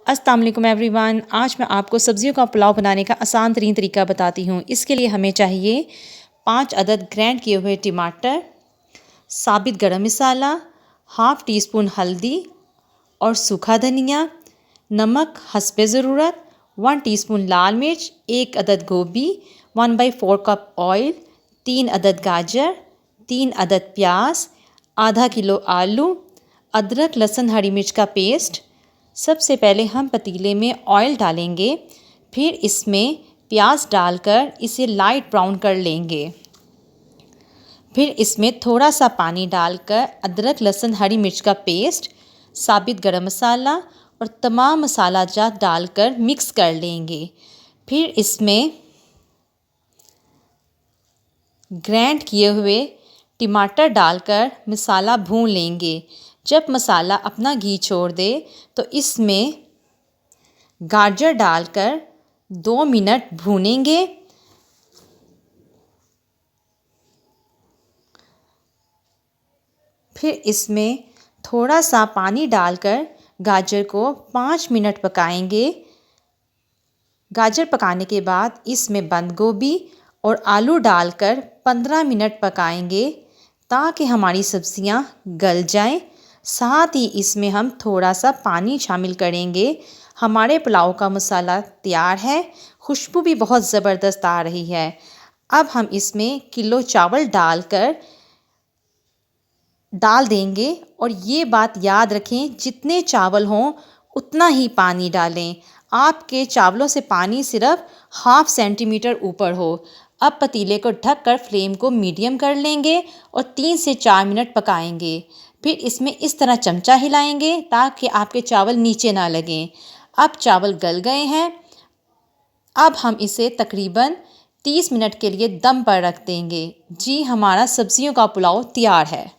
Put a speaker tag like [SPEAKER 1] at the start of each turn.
[SPEAKER 1] अस्सलाम वालेकुम एवरीवन। आज मैं आपको सब्जियों का पुलाव बनाने का आसान तरीन तरीका बताती हूँ। इसके लिए हमें चाहिए 5 अदद ग्राइंड किए हुए टमाटर, साबित गरम मसाला, हाफ़ टी स्पून हल्दी और सूखा धनिया, नमक हस्बे ज़रूरत, 1 टीस्पून लाल मिर्च, 1 अदद गोभी, 1/4 कप ऑयल, 3 अदद गाजर, 3 अदद प्याज, आधा किलो आलू, अदरक लहसुन हरी मिर्च का पेस्ट। सबसे पहले हम पतीले में ऑयल डालेंगे, फिर इसमें प्याज डालकर इसे लाइट ब्राउन कर लेंगे। फिर इसमें थोड़ा सा पानी डालकर अदरक लहसुन हरी मिर्च का पेस्ट, साबित गरम मसाला और तमाम मसाला जात डालकर मिक्स कर लेंगे। फिर इसमें ग्राइंड किए हुए टमाटर डालकर मसाला भून लेंगे। जब मसाला अपना घी छोड़ दे तो इसमें गाजर डालकर 2 मिनट भूनेंगे। फिर इसमें थोड़ा सा पानी डालकर गाजर को 5 मिनट पकाएंगे। गाजर पकाने के बाद इसमें बंद गोभी और आलू डालकर 15 मिनट पकाएंगे ताकि हमारी सब्जियां गल जाएं। साथ ही इसमें हम थोड़ा सा पानी शामिल करेंगे। हमारे पुलाव का मसाला तैयार है, खुशबू भी बहुत ज़बरदस्त आ रही है। अब हम इसमें किलो चावल डाल देंगे और ये बात याद रखें, जितने चावल हों उतना ही पानी डालें। आपके चावलों से पानी सिर्फ 1/2 सेंटीमीटर ऊपर हो। अब पतीले को ढककर फ्लेम को मीडियम कर लेंगे और 3 से 4 मिनट पकाएंगे। फिर इसमें इस तरह चमचा हिलाएंगे ताकि आपके चावल नीचे ना लगें। अब चावल गल गए हैं। अब हम इसे तकरीबन 30 मिनट के लिए दम पर रख देंगे। जी, हमारा सब्जियों का पुलाव तैयार है।